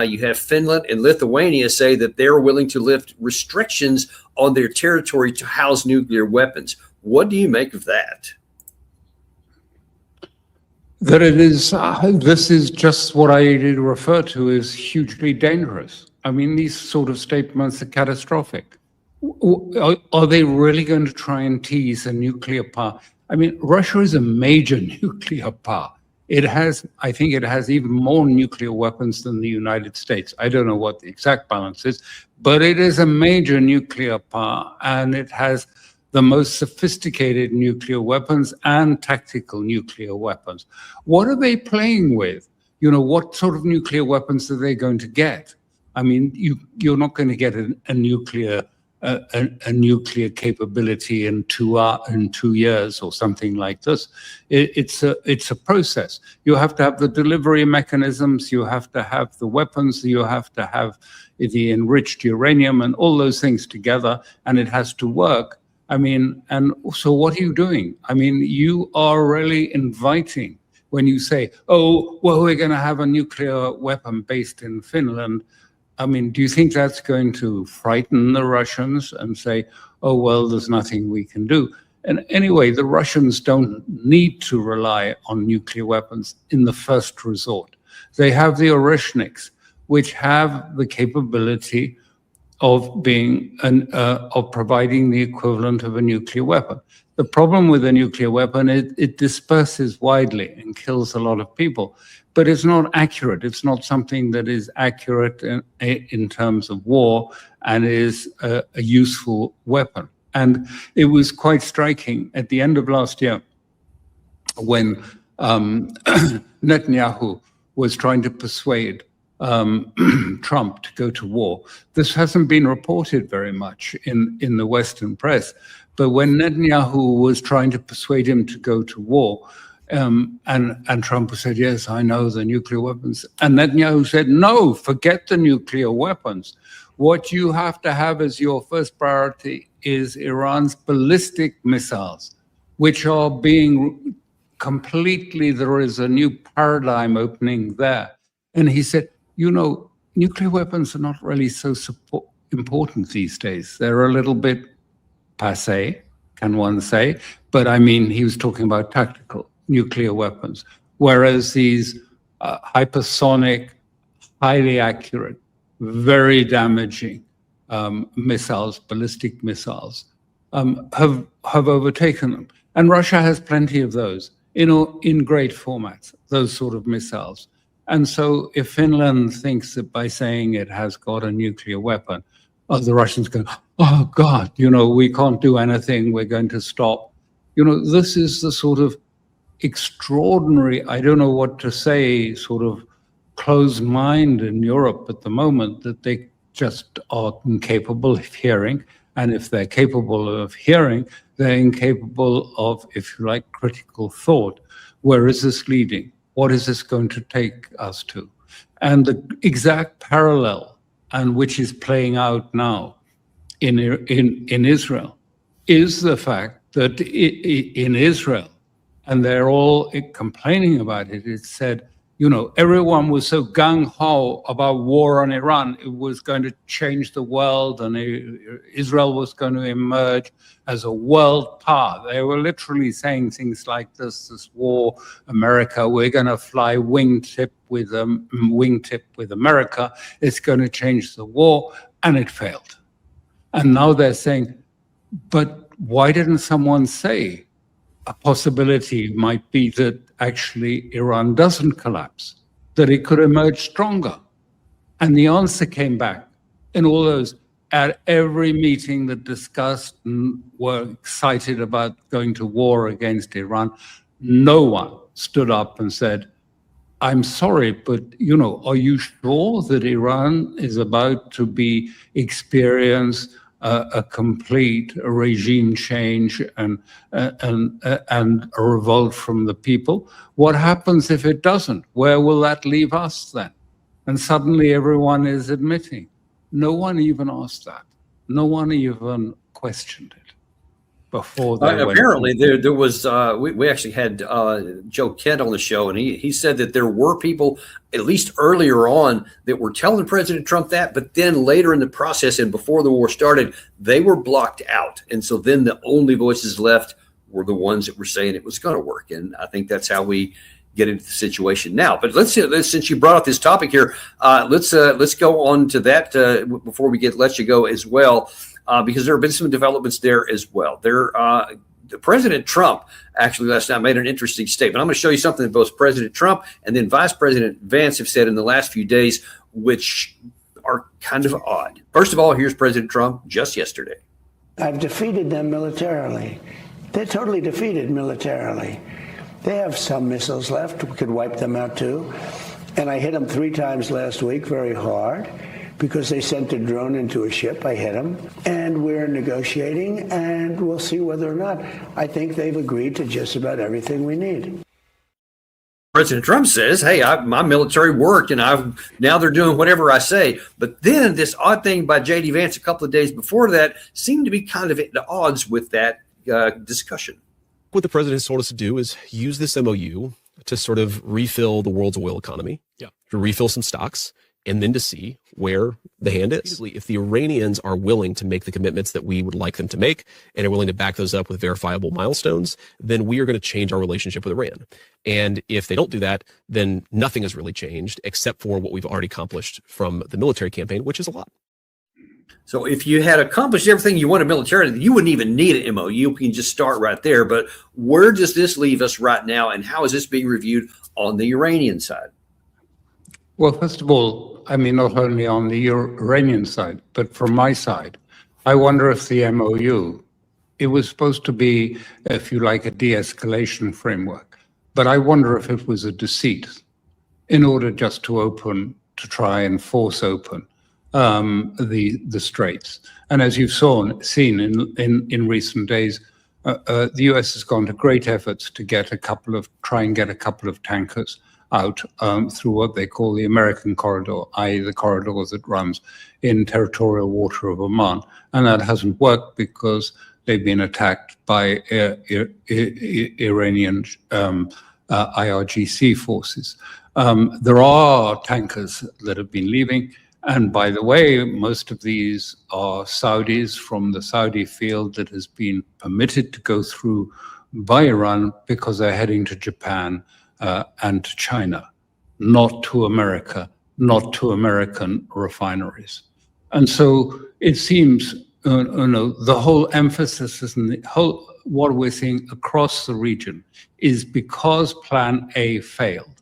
You have Finland and Lithuania say that they're willing to lift restrictions on their territory to house nuclear weapons. What do you make of that? That it is, this is just what I refer to as hugely dangerous. I mean, these sort of statements are catastrophic. Are they really going to try and tease a nuclear power? I mean, Russia is a major nuclear power. It has, I think it has even more nuclear weapons than the United States. I don't know what the exact balance is, but it is a major nuclear power, and it has the most sophisticated nuclear weapons and tactical nuclear weapons. What are they playing with? You know, what sort of nuclear weapons are they going to get? I mean, you're not going to get a nuclear capability in 2 years or something like this. It's a process. You have to have the delivery mechanisms, you have to have the weapons, you have to have the enriched uranium and all those things together, and it has to work. I mean, and so what are you doing? I mean, you are really inviting when you say, oh, well, we're going to have a nuclear weapon based in Finland. I mean, do you think that's going to frighten the Russians and say, oh, well, there's nothing we can do? And anyway, the Russians don't need to rely on nuclear weapons in the first resort. They have the Oreshniks, which have the capability of being of providing the equivalent of a nuclear weapon. The problem with a nuclear weapon is it disperses widely and kills a lot of people, but it's not accurate. It's not something that is accurate in terms of war and is a useful weapon. And it was quite striking at the end of last year when Netanyahu was trying to persuade Trump to go to war. This hasn't been reported very much in the Western press, but when Netanyahu was trying to persuade him to go to war, and Trump said, yes, I know the nuclear weapons, and Netanyahu said, no, forget the nuclear weapons. What you have to have as your first priority is Iran's ballistic missiles, which are being completely, there is a new paradigm opening there. And he said, you know, nuclear weapons are not really so important these days. They're a little bit passé, can one say. But I mean, he was talking about tactical nuclear weapons, whereas these hypersonic, highly accurate, very damaging missiles, ballistic missiles, have overtaken them. And Russia has plenty of those in great formats, those sort of missiles. And so if Finland thinks that by saying it has got a nuclear weapon, the Russians go, oh, God, you know, we can't do anything. We're going to stop. You know, this is the sort of extraordinary, I don't know what to say, sort of closed mind in Europe at the moment, that they just are incapable of hearing. And if they're capable of hearing, they're incapable of, if you like, critical thought. Where is this leading? What is this going to take us to? And the exact parallel, and which is playing out now in Israel, is the fact that in Israel, and they're all complaining about it, it said, you know, everyone was so gung-ho about war on Iran, it was going to change the world, and Israel was going to emerge as a world power. They were literally saying things like this war, America, we're going to fly wingtip with America, it's going to change the war, and it failed. And now they're saying, but why didn't someone say a possibility might be that actually Iran doesn't collapse, that it could emerge stronger? And the answer came back in all those, at every meeting that discussed and were excited about going to war against Iran, no one stood up and said, I'm sorry, but, you know, are you sure that Iran is about to experience a complete regime change and a revolt from the people? What happens if it doesn't? Where will that leave us then? And suddenly everyone is admitting. No one even asked that. No one even questioned it. before they went. Apparently, there was we actually had Joe Kent on the show, and he said that there were people, at least earlier on, that were telling President Trump that, but then later in the process and before the war started, they were blocked out, and so then the only voices left were the ones that were saying it was going to work, and I think that's how we get into the situation now. But let's since you brought up this topic here, let's go on to that before we let you go as well. Because there have been some developments there as well. President Trump actually last night made an interesting statement. I'm going to show you something that both President Trump and then Vice President Vance have said in the last few days, which are kind of odd. First of all, here's President Trump just yesterday. I've defeated them militarily. They're totally defeated militarily. They have some missiles left. We could wipe them out too. And I hit them 3 times last week very hard, because they sent a drone into a ship. I hit them, and we're negotiating, and we'll see whether or not. I think they've agreed to just about everything we need. President Trump says, hey, my military worked, and now they're doing whatever I say. But then this odd thing by J.D. Vance a couple of days before that seemed to be kind of at the odds with that discussion. What the president has told us to do is use this MOU to sort of refill the world's oil economy, to refill some stocks, and then to see where the hand is. If the Iranians are willing to make the commitments that we would like them to make and are willing to back those up with verifiable milestones, then we are going to change our relationship with Iran. And if they don't do that, then nothing has really changed except for what we've already accomplished from the military campaign, which is a lot. So if you had accomplished everything you wanted militarily, you wouldn't even need an MOU. You can just start right there. But where does this leave us right now, and how is this being reviewed on the Iranian side? Well, first of all, I mean, not only on the Iranian side, but from my side, I wonder if the MOU, it was supposed to be, if you like, a de-escalation framework, but I wonder if it was a deceit in order just to try and force open the Straits. And as you've seen in recent days, the US has gone to great efforts to try and get a couple of tankers out through what they call the American corridor, i.e. the corridor that runs in territorial water of Oman. And that hasn't worked because they've been attacked by Iranian IRGC forces. There are tankers that have been leaving. And by the way, most of these are Saudis from the Saudi field that has been permitted to go through by Iran because they're heading to Japan and to China, not to America, not to American refineries. And so it seems, the whole emphasis is what we're seeing across the region is because Plan A failed.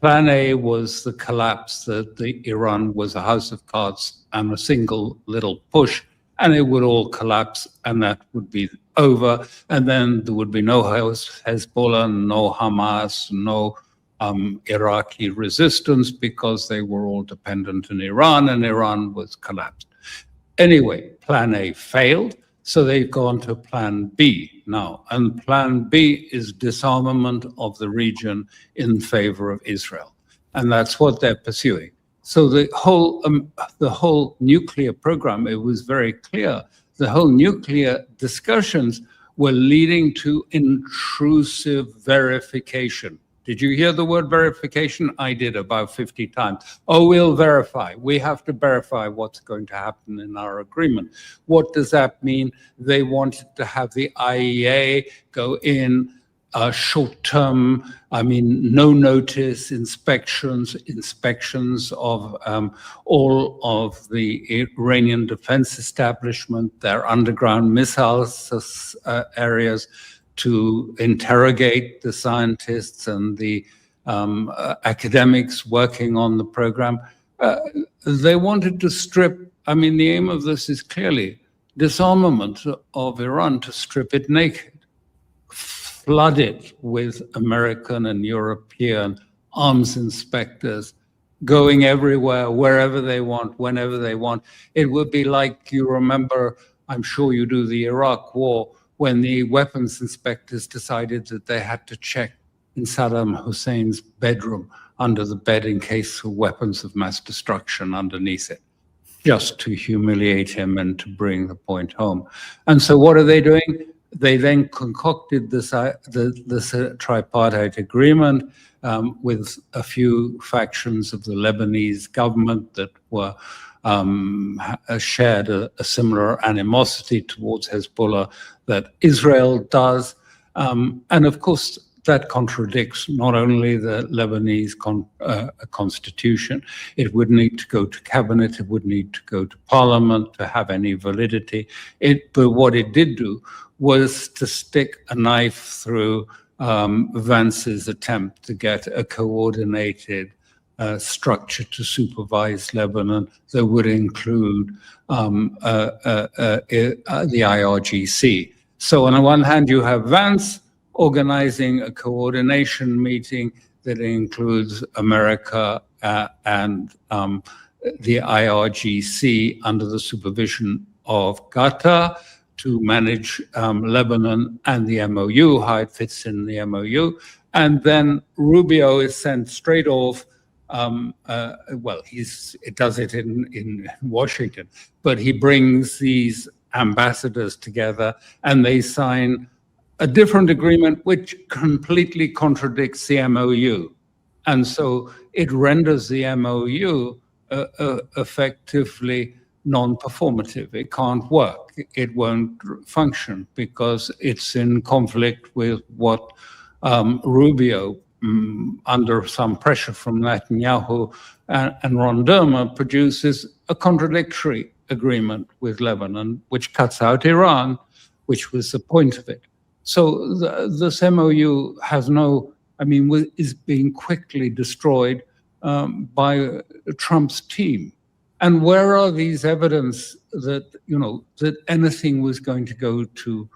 Plan A was the collapse that Iran was a house of cards and a single little push, and it would all collapse, and that would be over. And then there would be no Hezbollah, no Hamas, no Iraqi resistance because they were all dependent on Iran, and Iran was collapsed. Anyway, Plan A failed, so they've gone to Plan B now. And Plan B is disarmament of the region in favor of Israel. And that's what they're pursuing. So the whole nuclear program, it was very clear, the whole nuclear discussions were leading to intrusive verification. Did you hear the word verification? I did about 50 times. Oh, we'll verify. We have to verify what's going to happen in our agreement. What does that mean? They wanted to have the IEA go in short-term, no notice inspections of all of the Iranian defense establishment, their underground missiles areas, to interrogate the scientists and the academics working on the program. They wanted to strip, the aim of this is clearly disarmament of Iran, to strip it naked, flood it with American and European arms inspectors, going everywhere, wherever they want, whenever they want. It would be like, you remember, I'm sure you do, the Iraq War, when the weapons inspectors decided that they had to check in Saddam Hussein's bedroom under the bed in case of weapons of mass destruction underneath it, just to humiliate him and to bring the point home. And so what are they doing? They then concocted this tripartite agreement with a few factions of the Lebanese government that were shared a similar animosity towards Hezbollah that Israel does. And of course, that contradicts not only the Lebanese constitution, it would need to go to cabinet, it would need to go to parliament to have any validity. But what it did do was to stick a knife through Vance's attempt to get a coordinated structure to supervise Lebanon that would include the IRGC. So on the one hand, you have Vance organizing a coordination meeting that includes America and the IRGC under the supervision of Qatar to manage Lebanon and the MOU, how it fits in the MOU. And then Rubio is sent straight off. It does it in Washington, but he brings these ambassadors together and they sign a different agreement which completely contradicts the MOU. And so it renders the MOU effectively non-performative. It can't work. It won't function because it's in conflict with what Rubio, under some pressure from Netanyahu and Ron Dermer, produces a contradictory agreement with Lebanon, which cuts out Iran, which was the point of it. So this MOU has is being quickly destroyed by Trump's team. And where are these evidence that, that anything was going to go to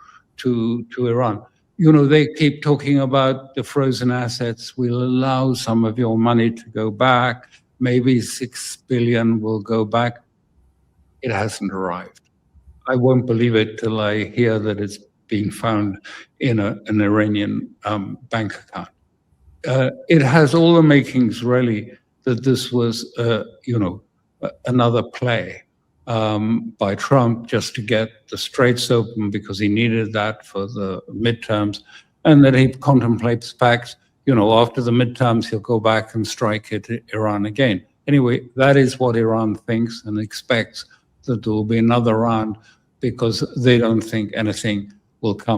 Iran? They keep talking about the frozen assets. We'll allow some of your money to go back. Maybe 6 billion will go back. It hasn't arrived. I won't believe it till I hear that it's being found in an Iranian bank account. It has all the makings, really, that this was, another play by Trump just to get the Straits open because he needed that for the midterms, and that he contemplates facts. After the midterms, he'll go back and strike at Iran again. Anyway, that is what Iran thinks and expects, that there will be another round because they don't think anything will come